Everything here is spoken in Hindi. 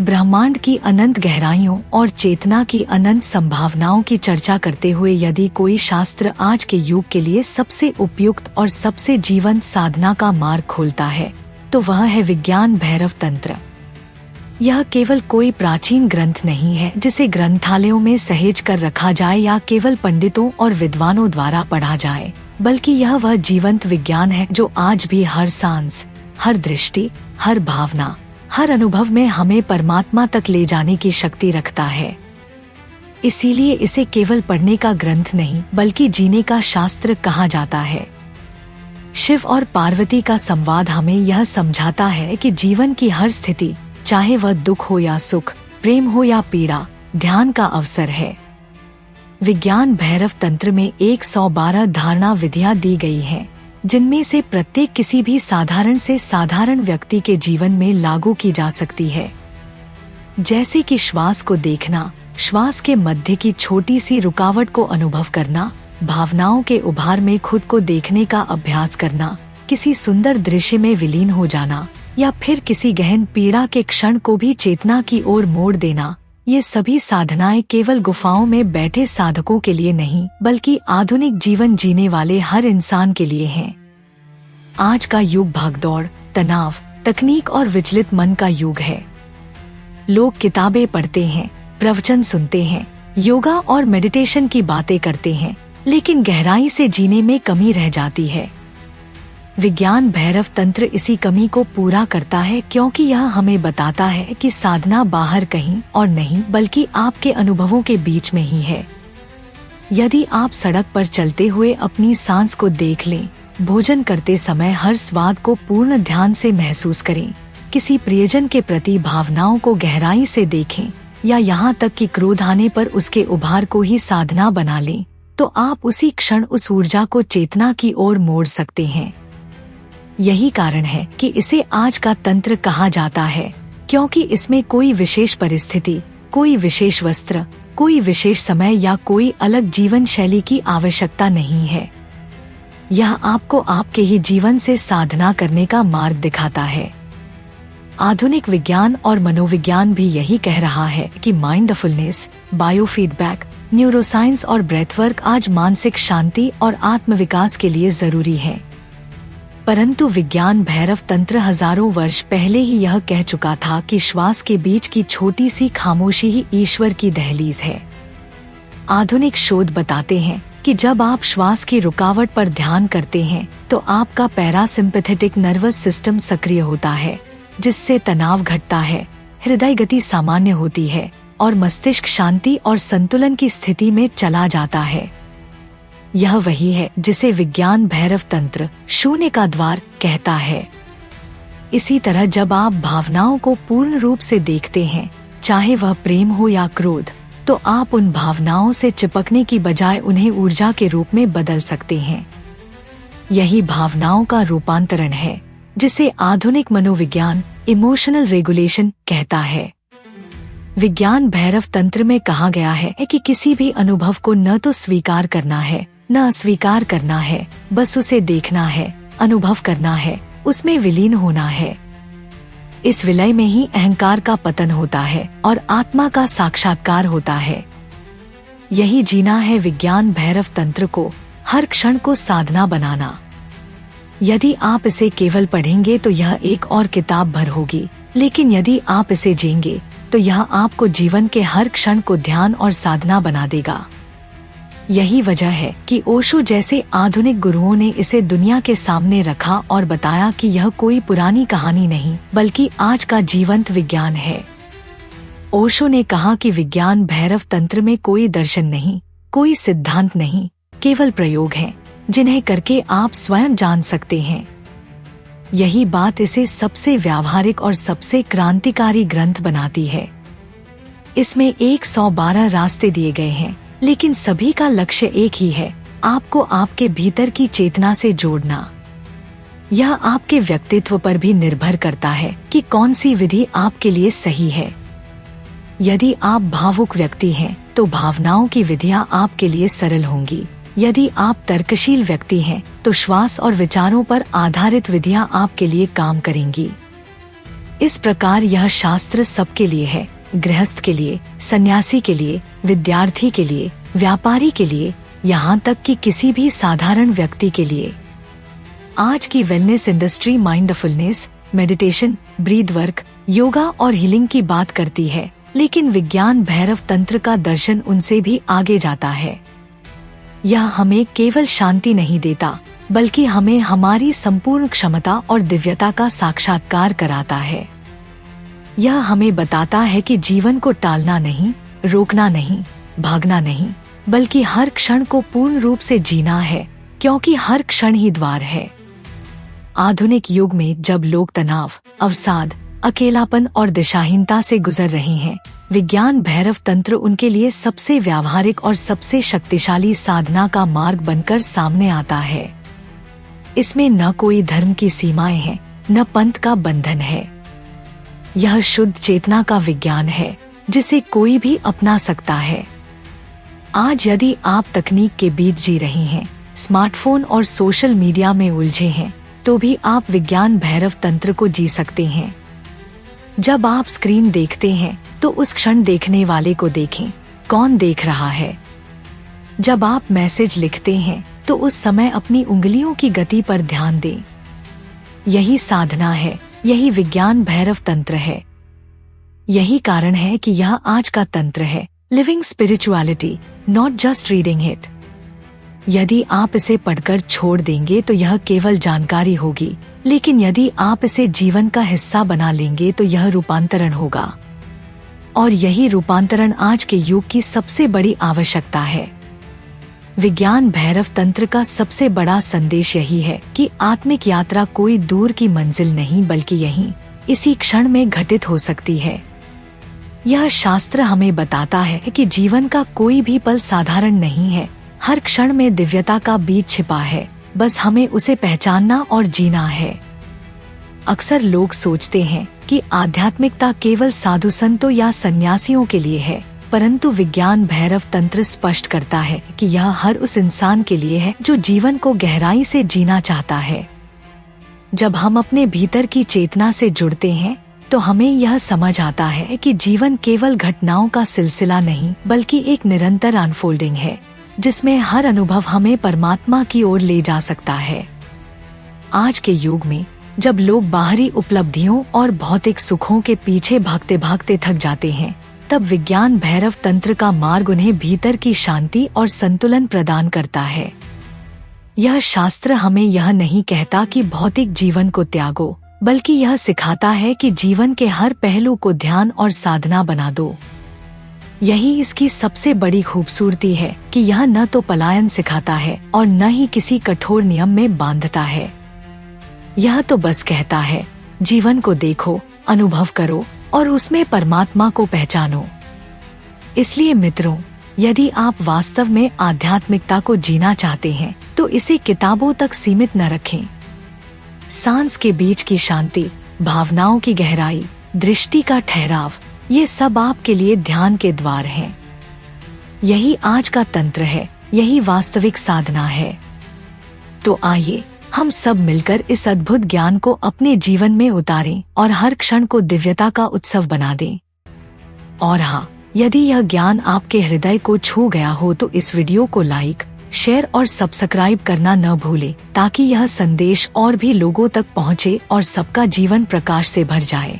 ब्रह्मांड की अनंत गहराइयों और चेतना की अनंत संभावनाओं की चर्चा करते हुए यदि कोई शास्त्र आज के युग के लिए सबसे उपयुक्त और सबसे जीवंत साधना का मार्ग खोलता है तो वह है विज्ञान भैरव तंत्र। यह केवल कोई प्राचीन ग्रंथ नहीं है जिसे ग्रंथालयों में सहेज कर रखा जाए या केवल पंडितों और विद्वानों द्वारा पढ़ा जाए, बल्कि यह वह जीवंत विज्ञान है जो आज भी हर सांस, हर दृष्टि, हर भावना, हर अनुभव में हमें परमात्मा तक ले जाने की शक्ति रखता है। इसीलिए इसे केवल पढ़ने का ग्रंथ नहीं बल्कि जीने का शास्त्र कहा जाता है। शिव और पार्वती का संवाद हमें यह समझाता है कि जीवन की हर स्थिति, चाहे वह दुख हो या सुख, प्रेम हो या पीड़ा, ध्यान का अवसर है। विज्ञान भैरव तंत्र में 112 धारणा विधियां दी गई हैं, जिनमें से प्रत्येक किसी भी साधारण से साधारण व्यक्ति के जीवन में लागू की जा सकती है। जैसे कि श्वास को देखना, श्वास के मध्य की छोटी सी रुकावट को अनुभव करना, भावनाओं के उभार में खुद को देखने का अभ्यास करना, किसी सुंदर दृश्य में विलीन हो जाना या फिर किसी गहन पीड़ा के क्षण को भी चेतना की ओर मोड़ देना, ये सभी साधनाएं केवल गुफाओं में बैठे साधकों के लिए नहीं बल्कि आधुनिक जीवन जीने वाले हर इंसान के लिए हैं। आज का युग भागदौड़, तनाव, तकनीक और विचलित मन का युग है। लोग किताबें पढ़ते हैं, प्रवचन सुनते हैं, योगा और मेडिटेशन की बातें करते हैं, लेकिन गहराई से जीने में कमी रह जाती है। विज्ञान भैरव तंत्र इसी कमी को पूरा करता है, क्योंकि यह हमें बताता है कि साधना बाहर कहीं और नहीं बल्कि आपके अनुभवों के बीच में ही है। यदि आप सड़क पर चलते हुए अपनी सांस को देख लें, भोजन करते समय हर स्वाद को पूर्ण ध्यान से महसूस करें, किसी प्रियजन के प्रति भावनाओं को गहराई से देखें या यहाँ तक कि क्रोध आने पर उसके उभार को ही साधना बना लें, तो आप उसी क्षण उस ऊर्जा को चेतना की ओर मोड़ सकते हैं। यही कारण है कि इसे आज का तंत्र कहा जाता है, क्योंकि इसमें कोई विशेष परिस्थिति, कोई विशेष वस्त्र, कोई विशेष समय या कोई अलग जीवन शैली की आवश्यकता नहीं है। यह आपको आपके ही जीवन से साधना करने का मार्ग दिखाता है। आधुनिक विज्ञान और मनोविज्ञान भी यही कह रहा है कि माइंडफुलनेस, बायोफीडबैक, न्यूरोसाइंस और ब्रेथवर्क आज मानसिक शांति और आत्मविकास के लिए जरूरी है। परंतु विज्ञान भैरव तंत्र हजारों वर्ष पहले ही यह कह चुका था कि श्वास के बीच की छोटी सी खामोशी ही ईश्वर की दहलीज है। आधुनिक शोध बताते हैं कि जब आप श्वास की रुकावट पर ध्यान करते हैं तो आपका पैरासिम्पैथेटिक नर्वस सिस्टम सक्रिय होता है, जिससे तनाव घटता है, हृदय गति सामान्य होती है और मस्तिष्क शांति और संतुलन की स्थिति में चला जाता है। यह वही है जिसे विज्ञान भैरव तंत्र शून्य का द्वार कहता है। इसी तरह जब आप भावनाओं को पूर्ण रूप से देखते हैं, चाहे वह प्रेम हो या क्रोध, तो आप उन भावनाओं से चिपकने की बजाय उन्हें ऊर्जा के रूप में बदल सकते हैं। यही भावनाओं का रूपांतरण है, जिसे आधुनिक मनोविज्ञान इमोशनल रेगुलेशन कहता है। विज्ञान भैरव तंत्र में कहा गया है कि किसी भी अनुभव को न तो स्वीकार करना है न अस्वीकार करना है, बस उसे देखना है, अनुभव करना है, उसमें विलीन होना है। इस विलय में ही अहंकार का पतन होता है और आत्मा का साक्षात्कार होता है। यही जीना है विज्ञान भैरव तंत्र को हर क्षण को साधना बनाना। यदि आप इसे केवल पढ़ेंगे तो यह एक और किताब भर होगी, लेकिन यदि आप इसे जिएंगे तो यह आपको जीवन के हर क्षण को ध्यान और साधना बना देगा। यही वजह है कि ओशो जैसे आधुनिक गुरुओं ने इसे दुनिया के सामने रखा और बताया कि यह कोई पुरानी कहानी नहीं बल्कि आज का जीवंत विज्ञान है। ओशो ने कहा कि विज्ञान भैरव तंत्र में कोई दर्शन नहीं, कोई सिद्धांत नहीं, केवल प्रयोग हैं, जिन्हें करके आप स्वयं जान सकते हैं। यही बात इसे सबसे व्यावहारिक और सबसे क्रांतिकारी ग्रंथ बनाती है। इसमें 112 रास्ते दिए गए हैं, लेकिन सभी का लक्ष्य एक ही है, आपको आपके भीतर की चेतना से जोड़ना। यह आपके व्यक्तित्व पर भी निर्भर करता है कि कौन सी विधि आपके लिए सही है। यदि आप भावुक व्यक्ति हैं, तो भावनाओं की विधियां आपके लिए सरल होंगी। यदि आप तर्कशील व्यक्ति हैं, तो श्वास और विचारों पर आधारित विधियां आपके लिए काम करेंगी। इस प्रकार यह शास्त्र सबके लिए है, गृहस्थ के लिए, सन्यासी के लिए, विद्यार्थी के लिए, व्यापारी के लिए, यहाँ तक कि किसी भी साधारण व्यक्ति के लिए। आज की wellness industry mindfulness, meditation, breath work, yoga और हीलिंग की बात करती है, लेकिन विज्ञान भैरव तंत्र का दर्शन उनसे भी आगे जाता है। यह हमें केवल शांति नहीं देता, बल्कि हमें हमारी संपूर्ण क्षमता और दिव्यता का साक्षात्कार कराता है। यह हमें बताता है कि जीवन को टालना नहीं, रोकना नहीं, भागना नहीं, बल्कि हर क्षण को पूर्ण रूप से जीना है, क्योंकि हर क्षण ही द्वार है। आधुनिक युग में जब लोग तनाव, अवसाद, अकेलापन और दिशाहीनता से गुजर रहे हैं, विज्ञान भैरव तंत्र उनके लिए सबसे व्यावहारिक और सबसे शक्तिशाली साधना का मार्ग बनकर सामने आता है। इसमें न कोई धर्म की सीमाएं हैं, न पंथ का बंधन है। यह शुद्ध चेतना का विज्ञान है, जिसे कोई भी अपना सकता है। आज यदि आप तकनीक के बीच जी रहे हैं, स्मार्टफोन और सोशल मीडिया में उलझे हैं, तो भी आप विज्ञान भैरव तंत्र को जी सकते हैं। जब आप स्क्रीन देखते हैं, तो उस क्षण देखने वाले को देखें, कौन देख रहा है। जब आप मैसेज लिखते हैं, तो उस समय अपनी उंगलियों की गति पर ध्यान दें। यही साधना है, यही विज्ञान भैरव तंत्र है। यही कारण है कि यह आज का तंत्र है, living spirituality, not just reading it. यदि आप इसे पढ़कर छोड़ देंगे तो यह केवल जानकारी होगी, लेकिन यदि आप इसे जीवन का हिस्सा बना लेंगे तो यह रूपांतरण होगा। और यही रूपांतरण आज के युग की सबसे बड़ी आवश्यकता है। विज्ञान भैरव तंत्र का सबसे बड़ा संदेश यही है कि आत्मिक यात्रा कोई दूर की मंजिल नहीं, बल्कि यहीं इसी क्षण में घटित हो सकती है। यह शास्त्र हमें बताता है कि जीवन का कोई भी पल साधारण नहीं है, हर क्षण में दिव्यता का बीज छिपा है, बस हमें उसे पहचानना और जीना है। अक्सर लोग सोचते हैं कि आध्यात्मिकता केवल साधु संतों या सन्यासियों के लिए है, परंतु विज्ञान भैरव तंत्र स्पष्ट करता है कि यह हर उस इंसान के लिए है जो जीवन को गहराई से जीना चाहता है। जब हम अपने भीतर की चेतना से जुड़ते हैं, तो हमें यह समझ आता है कि जीवन केवल घटनाओं का सिलसिला नहीं, बल्कि एक निरंतर अनफोल्डिंग है, जिसमें हर अनुभव हमें परमात्मा की ओर ले जा सकता है। आज के युग में जब लोग बाहरी उपलब्धियों और भौतिक सुखों के पीछे भागते भागते थक जाते हैं, तब विज्ञान भैरव तंत्र का मार्ग उन्हें भीतर की शांति और संतुलन प्रदान करता है। यह शास्त्र हमें यह नहीं कहता कि भौतिक जीवन को त्यागो, बल्कि यह सिखाता है कि जीवन के हर पहलू को ध्यान और साधना बना दो। यही इसकी सबसे बड़ी खूबसूरती है कि यह न तो पलायन सिखाता है और न ही किसी कठोर नियम में बांधता है। यह तो बस कहता है, जीवन को देखो, अनुभव करो और उसमें परमात्मा को पहचानो। इसलिए मित्रों, यदि आप वास्तव में आध्यात्मिकता को जीना चाहते हैं, तो इसे किताबों तक सीमित न रखें। सांस के बीच की शांति, भावनाओं की गहराई, दृष्टि का ठहराव, ये सब आपके लिए ध्यान के द्वार हैं। यही आज का तंत्र है, यही वास्तविक साधना है। तो आइए हम सब मिलकर इस अद्भुत ज्ञान को अपने जीवन में उतारें और हर क्षण को दिव्यता का उत्सव बना दें। और हाँ, यदि यह ज्ञान आपके हृदय को छू गया हो तो इस वीडियो को लाइक, शेयर और सब्सक्राइब करना न भूलें, ताकि यह संदेश और भी लोगों तक पहुँचे और सबका जीवन प्रकाश से भर जाए।